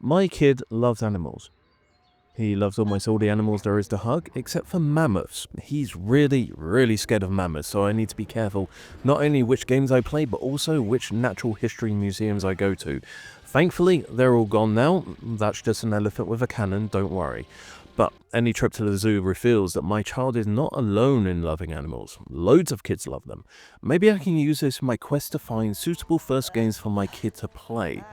My kid loves animals. He loves almost all the animals there is to hug, except for mammoths. He's really scared of mammoths, so I need to be careful not only which games I play, but also which natural history museums I go to. Thankfully, they're all gone now. That's just an elephant with a cannon, don't worry. But any trip to the zoo reveals that my child is not alone in loving animals. Loads of kids love them. Maybe I can use this in my quest to find suitable first games for my kid to play.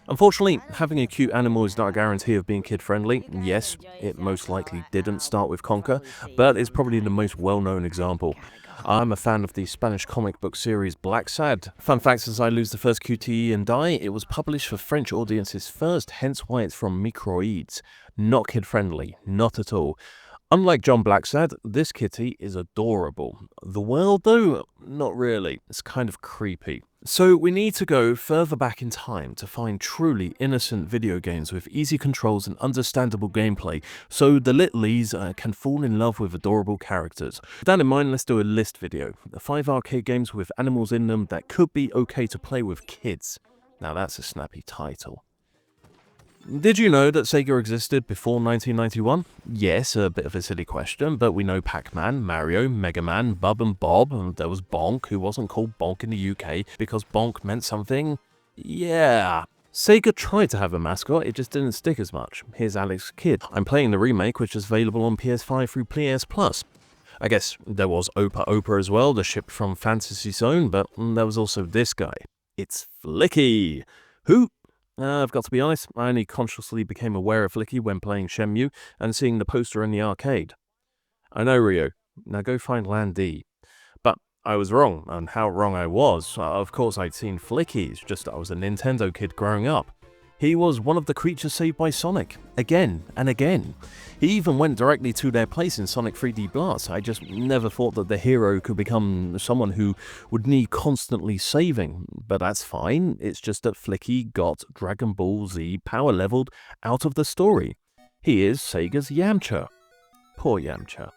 Unfortunately, having a cute animal is not a guarantee of being kid-friendly. Yes, it most likely didn't start with Conker, but it's probably the most well-known example. I'm a fan of the Spanish comic book series Black Sad. Fun fact, as I lose the first QTE and die, it was published for French audiences first, hence why it's from Microids. Not kid-friendly, not at all. Unlike John Blacksad, this kitty is adorable. The world, though, not really. It's kind of creepy. So we need to go further back in time to find truly innocent video games with easy controls and understandable gameplay, so the littlies can fall in love with adorable characters. With that in mind, let's do a list video. 5 arcade games with animals in them that could be okay to play with kids. Now that's a snappy title. Did you know that Sega existed before 1991? Yes, a bit of a silly question, but we know Pac-Man, Mario, Mega Man, Bub and Bob, and there was Bonk, who wasn't called Bonk in the UK because Bonk meant something. Yeah. Sega tried to have a mascot, it just didn't stick as much. Here's Alex Kidd. I'm playing the remake, which is available on PS5 through PS Plus. I guess there was Opa as well, the ship from Fantasy Zone, but there was also this guy. It's Flicky, who... I've got to be honest, I only consciously became aware of Flicky when playing Shenmue and seeing the poster in the arcade. I know, Rio, now go find Land D. But I was wrong, and how wrong I was. Of course I'd seen Flicky, it's just I was a Nintendo kid growing up. He was one of the creatures saved by Sonic, again and again. He even went directly to their place in Sonic 3D Blast. I just never thought that the hero could become someone who would need constantly saving. But that's fine, it's just that Flicky got Dragon Ball Z power leveled out of the story. He is Sega's Yamcha. Poor Yamcha.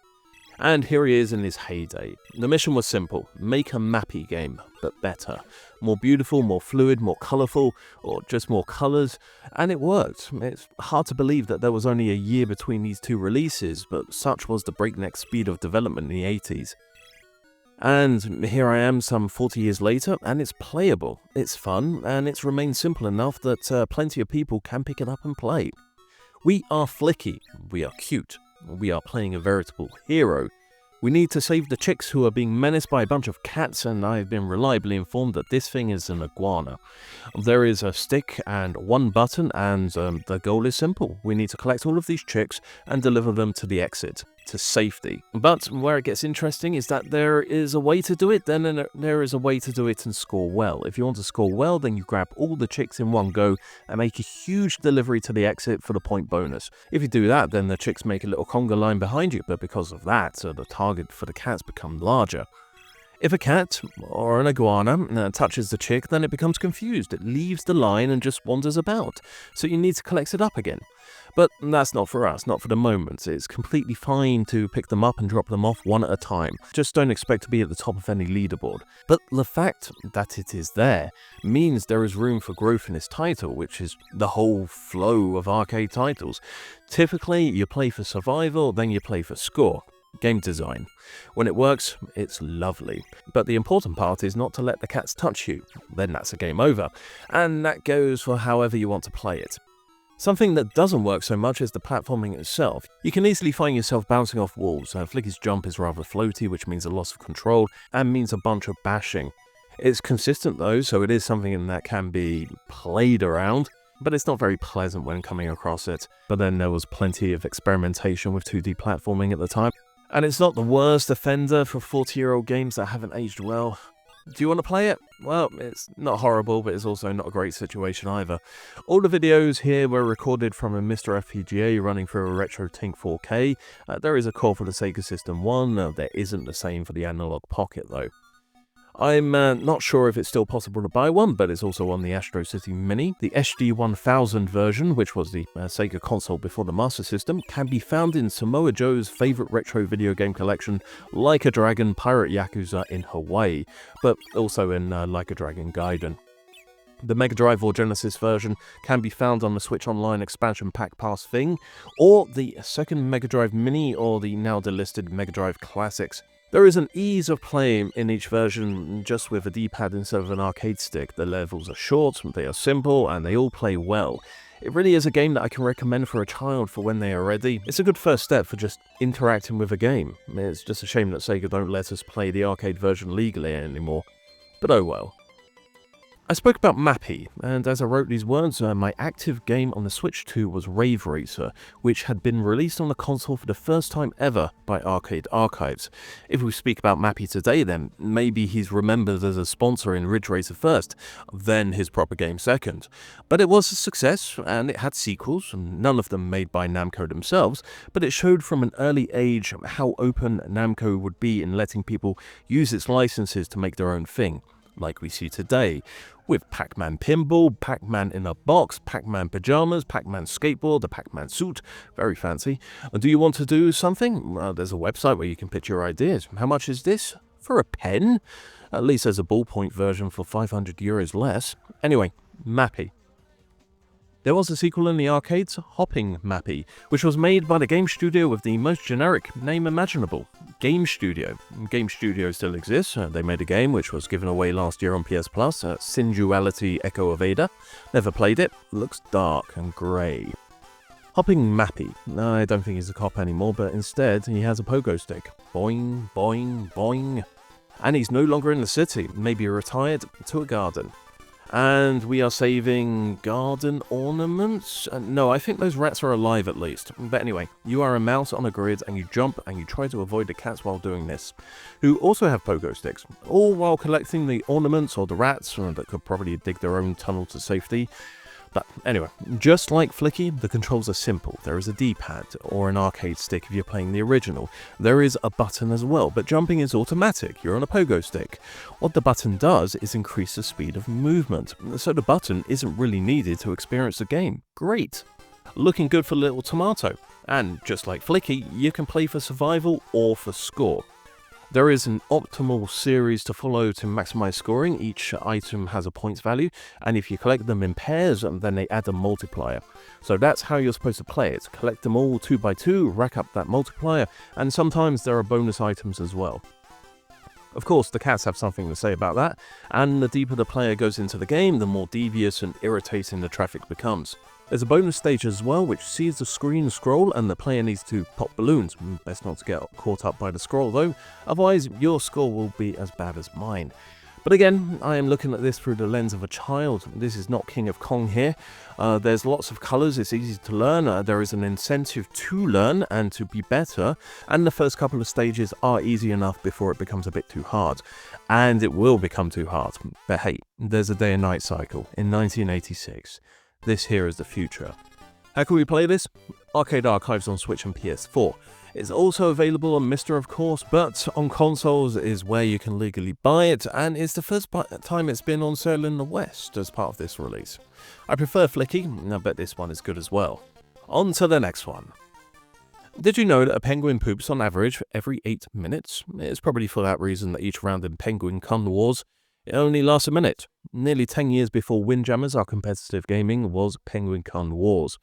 And here he is in his heyday. The mission was simple, make a Mappy game, but better. More beautiful, more fluid, more colourful, or just more colours, and it worked. It's hard to believe that there was only a year between these two releases, but such was the breakneck speed of development in the 80s. And here I am some 40 years later, and it's playable, it's fun, and it's remained simple enough that plenty of people can pick it up and play. We are Flicky, we are cute. We are playing a veritable hero. We need to save the chicks who are being menaced by a bunch of cats, and I've been reliably informed that this thing is an iguana. There is a stick and one button, and the goal is simple. We need to collect all of these chicks and deliver them to the exit, to safety. But where it gets interesting is that there is a way to do it, then there is a way to do it and score well. If you want to score well, then you grab all the chicks in one go and make a huge delivery to the exit for the point bonus. If you do that, then the chicks make a little conga line behind you, but because of that, the target for the cats become larger. If a cat, or an iguana, touches the chick, then it becomes confused. It leaves the line and just wanders about, so you need to collect it up again. But that's not for us, not for the moment. It's completely fine to pick them up and drop them off one at a time. Just don't expect to be at the top of any leaderboard. But the fact that it is there means there is room for growth in this title, which is the whole flow of arcade titles. Typically, you play for survival, then you play for score. Game design. When it works, it's lovely. But the important part is not to let the cats touch you. Then that's a game over. And that goes for however you want to play it. Something that doesn't work so much is the platforming itself. You can easily find yourself bouncing off walls. Flicky's jump is rather floaty, which means a loss of control and means a bunch of bashing. It's consistent though, so it is something that can be played around. But it's not very pleasant when coming across it. But then there was plenty of experimentation with 2D platforming at the time. And it's not the worst offender for 40-year-old games that haven't aged well. Do you want to play it? Well, it's not horrible, but it's also not a great situation either. All the videos here were recorded from a Mr. FPGA running through a RetroTink 4K. There is a core for the Sega System 1, there isn't the same for the Analog Pocket though. I'm not sure if it's still possible to buy one, but it's also on the Astro City Mini. The SD1000 version, which was the Sega console before the Master System, can be found in Samoa Joe's favourite retro video game collection, Like a Dragon Pirate Yakuza in Hawaii, but also in Like a Dragon Gaiden. The Mega Drive or Genesis version can be found on the Switch Online expansion pack pass thing, or the second Mega Drive Mini, or the now delisted Mega Drive Classics. There is an ease of play in each version just with a D-pad instead of an arcade stick. The levels are short, they are simple, and they all play well. It really is a game that I can recommend for a child for when they are ready. It's a good first step for just interacting with a game. It's just a shame that Sega don't let us play the arcade version legally anymore. But oh well. I spoke about Mappy, and as I wrote these words, my active game on the Switch 2 was Rave Racer, which had been released on the console for the first time ever by Arcade Archives. If we speak about Mappy today, then maybe he's remembered as a sponsor in Ridge Racer first, then his proper game second. But it was a success, and it had sequels, none of them made by Namco themselves, but it showed from an early age how open Namco would be in letting people use its licenses to make their own thing, like we see today, with Pac-Man Pinball, Pac-Man in a Box, Pac-Man Pajamas, Pac-Man Skateboard, the Pac-Man Suit, very fancy. Do you want to do something? Well, there's a website where you can pitch your ideas. How much is this? For a pen? At least there's a ballpoint version for €500 less. Anyway, Mappy. There was a sequel in the arcades, Hopping Mappy, which was made by the game studio with the most generic name imaginable, Game Studio. Game Studio still exists. They made a game which was given away last year on PS Plus, Sinduality Echo of Ada. Never played it, looks dark and grey. Hopping Mappy. I don't think he's a cop anymore, but instead he has a pogo stick. Boing, boing, boing. And he's no longer in the city, maybe retired to a garden. And we are saving garden ornaments? No, I think those rats are alive at least. But anyway, you are a mouse on a grid and you jump and you try to avoid the cats while doing this, who also have pogo sticks, all while collecting the ornaments or the rats that could probably dig their own tunnel to safety. But anyway, just like Flicky, the controls are simple. There is a D-pad or an arcade stick if you're playing the original. There is a button as well, but jumping is automatic. You're on a pogo stick. What the button does is increase the speed of movement, so the button isn't really needed to experience the game. Great! Looking good for Little Tomato. And just like Flicky, you can play for survival or for score. There is an optimal series to follow to maximize scoring. Each item has a points value, and if you collect them in pairs, then they add a multiplier. So that's how you're supposed to play it. Collect them all 2 by 2, rack up that multiplier, and sometimes there are bonus items as well. Of course, the cats have something to say about that, and the deeper the player goes into the game, the more devious and irritating the traffic becomes. There's a bonus stage as well, which sees the screen scroll and the player needs to pop balloons. Best not to get caught up by the scroll though, otherwise your score will be as bad as mine. But again, I am looking at this through the lens of a child. This is not King of Kong here. There's lots of colours, it's easy to learn, there is an incentive to learn and to be better, and the first couple of stages are easy enough before it becomes a bit too hard. And it will become too hard. But hey, there's a day and night cycle in 1986. This here is the future. How can we play this? Arcade Archives on Switch and PS4. It's also available on Mister, of course, but on consoles is where you can legally buy it, and it's the first time it's been on sale in the West as part of this release. I prefer Flicky, and I bet this one is good as well. On to the next one. Did you know that a penguin poops on average every 8 minutes? It's probably for that reason that each round in Penguin-Kun Wars, it only lasts a minute. Nearly 10 years before Windjammers, our competitive gaming, was Penguin-Kun Wars.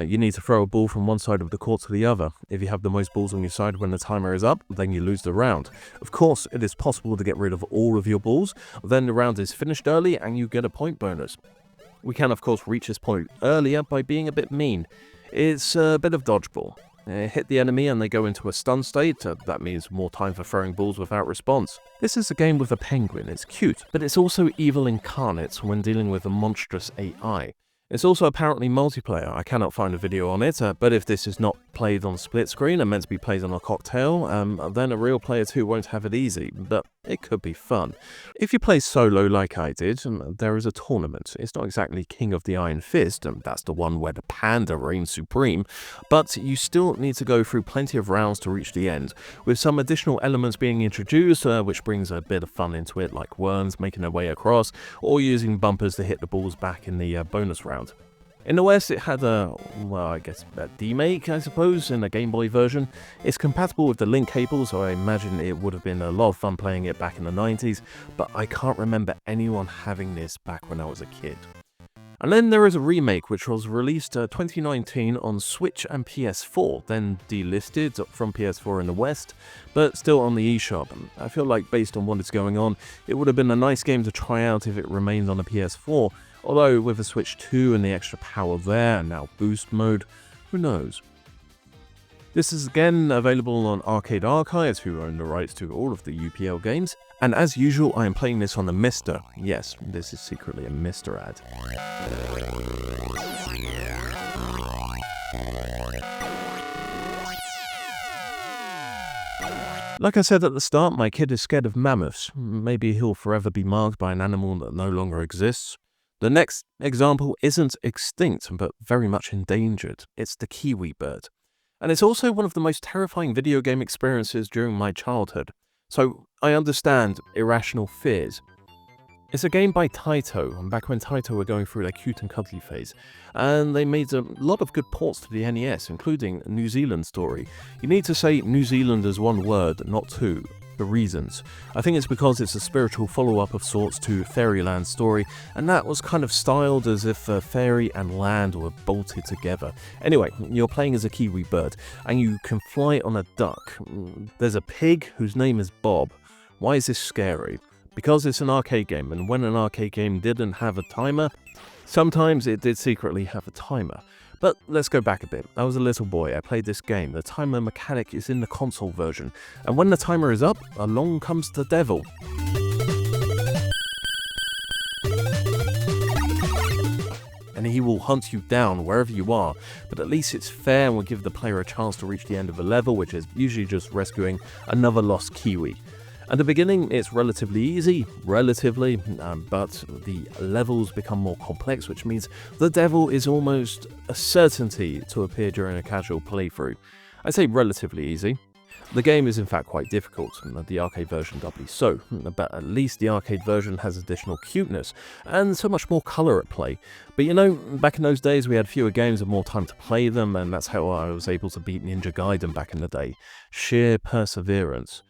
You need to throw a ball from one side of the court to the other. If you have the most balls on your side when the timer is up, then you lose the round. Of course, it is possible to get rid of all of your balls, then the round is finished early and you get a point bonus. We can of course reach this point earlier by being a bit mean. It's a bit of dodgeball. Hit the enemy and they go into a stun state. That means more time for throwing balls without response. This is a game with a penguin. It's cute, but it's also evil incarnate when dealing with a monstrous AI. It's also apparently multiplayer. I cannot find a video on it, but if this is not played on split screen and meant to be played on a cocktail, then a real player too won't have it easy, but it could be fun. If you play solo like I did, there is a tournament. It's not exactly King of the Iron Fist, that's the one where the panda reigns supreme, but you still need to go through plenty of rounds to reach the end, with some additional elements being introduced, which brings a bit of fun into it, like worms making their way across, or using bumpers to hit the balls back in the bonus round. In the West, it had a, well, I guess a demake, I suppose, in the Game Boy version. It's compatible with the link cable, so I imagine it would have been a lot of fun playing it back in the 90s, but I can't remember anyone having this back when I was a kid. And then there is a remake which was released 2019 on Switch and PS4, then delisted from PS4 in the West, but still on the eShop. I feel like based on what is going on, it would have been a nice game to try out if it remained on the PS4, although with the Switch 2 and the extra power there and now boost mode, who knows. This is again available on Arcade Archives, who own the rights to all of the UPL games, and as usual I am playing this on the Mister. Yes, this is secretly a Mister ad. Like I said at the start, my kid is scared of mammoths. Maybe he'll forever be marked by an animal that no longer exists. The next example isn't extinct, but very much endangered. It's the kiwi bird. And it's also one of the most terrifying video game experiences during my childhood. So I understand irrational fears. It's a game by Taito, back when Taito were going through their cute and cuddly phase, and they made a lot of good ports to the NES, including NewZealand Story. You need to say New Zealand as one word, not two, for reasons. I think it's because it's a spiritual follow-up of sorts to Fairyland Story, and that was kind of styled as if fairy and land were bolted together. Anyway, you're playing as a kiwi bird, and you can fly on a duck. There's a pig whose name is Bob. Why is this scary? Because it's an arcade game, and when an arcade game didn't have a timer, sometimes it did secretly have a timer. But let's go back a bit. I was a little boy, I played this game. The timer mechanic is in the console version, and when the timer is up, along comes the devil. And he will hunt you down wherever you are, but at least it's fair and will give the player a chance to reach the end of a level, which is usually just rescuing another lost kiwi. At the beginning, it's relatively easy, but the levels become more complex, which means the devil is almost a certainty to appear during a casual playthrough. I say relatively easy. The game is in fact quite difficult, the arcade version doubly so, but at least the arcade version has additional cuteness, and so much more colour at play. But you know, back in those days we had fewer games and more time to play them, and that's how I was able to beat Ninja Gaiden back in the day. Sheer perseverance.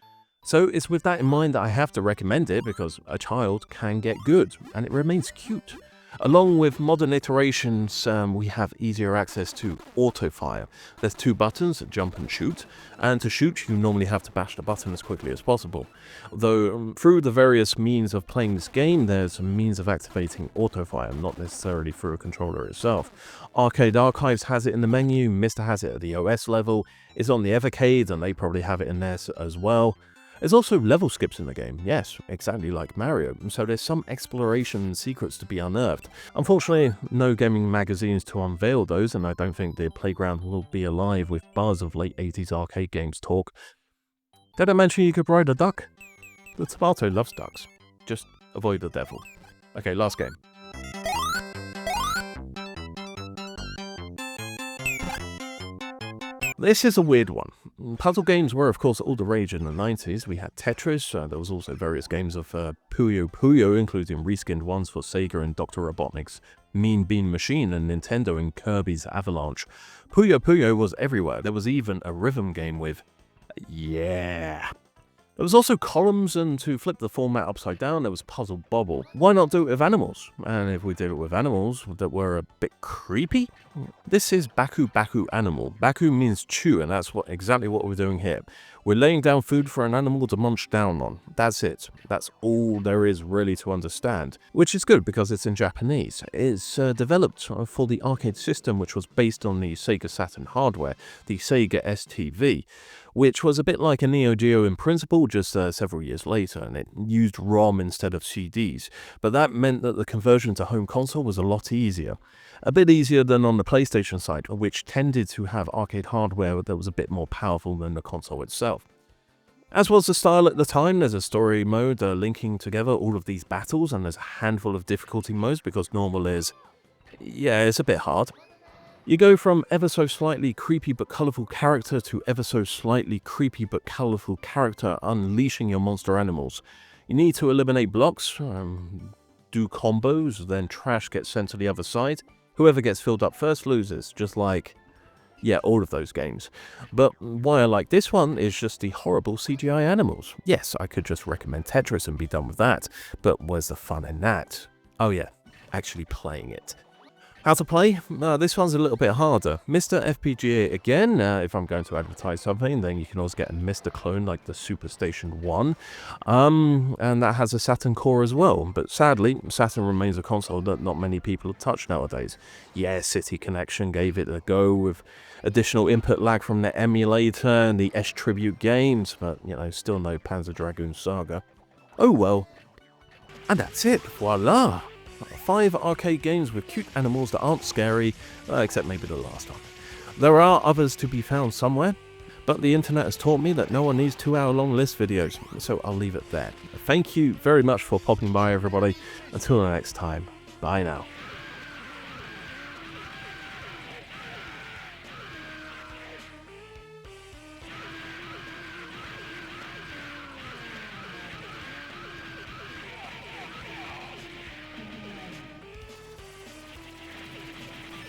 So it's with that in mind that I have to recommend it, because a child can get good, and it remains cute. Along with modern iterations, we have easier access to auto-fire. There's two buttons, jump and shoot, and to shoot you normally have to bash the button as quickly as possible. Though through the various means of playing this game, there's a means of activating auto-fire, not necessarily through a controller itself. Arcade Archives has it in the menu, Mister has it at the OS level, it's on the Evercade, and they probably have it in there as well. There's also level skips in the game, yes, exactly like Mario, so there's some exploration and secrets to be unearthed. Unfortunately, no gaming magazines to unveil those, and I don't think the playground will be alive with bars of late 80s arcade games talk. Did I mention you could ride a duck? The tomato loves ducks. Just avoid the devil. Okay, last game. This is a weird one. Puzzle games were of course all the rage in the 90s. We had Tetris, there was also various games of Puyo Puyo, including reskinned ones for Sega and Dr. Robotnik's Mean Bean Machine and Nintendo and Kirby's Avalanche. Puyo Puyo was everywhere. There was even a rhythm game with yeah. There was also columns, and to flip the format upside down, there was Puzzle Bobble. Why not do it with animals? And if we did it with animals that were a bit creepy? This is Baku Baku Animal. Baku means chew, and that's exactly what we're doing here. We're laying down food for an animal to munch down on. That's it. That's all there is really to understand. Which is good because it's in Japanese. It's developed for the arcade system, which was based on the Sega Saturn hardware, the Sega STV, which was a bit like a Neo Geo in principle, just several years later, and it used ROM instead of CDs. But that meant that the conversion to home console was a lot easier. A bit easier than on the PlayStation side, which tended to have arcade hardware that was a bit more powerful than the console itself. As was the style at the time, there's a story mode linking together all of these battles, and there's a handful of difficulty modes because normal is, yeah, it's a bit hard. You go from ever so slightly creepy but colourful character to ever so slightly creepy but colourful character unleashing your monster animals. You need to eliminate blocks, do combos, then trash gets sent to the other side. Whoever gets filled up first loses, just like, yeah, all of those games. But why I like this one is just the horrible CGI animals. Yes, I could just recommend Tetris and be done with that, but where's the fun in that? Oh yeah, actually playing it. How to play? This one's a little bit harder. Mr. FPGA again. If I'm going to advertise something, then you can also get a Mr. clone like the Superstation 1. And that has a Saturn core as well. But sadly, Saturn remains a console that not many people touch nowadays. Yeah, City Connection gave it a go with additional input lag from the emulator and the S-Tribute games. But, you know, still no Panzer Dragoon Saga. Oh well. And that's it. Voila. 5 arcade games with cute animals that aren't scary, except maybe the last one. There are others to be found somewhere, but the internet has taught me that no one needs 2-hour-long list videos, so I'll leave it there. Thank you very much for popping by, everybody. Until the next time, bye now.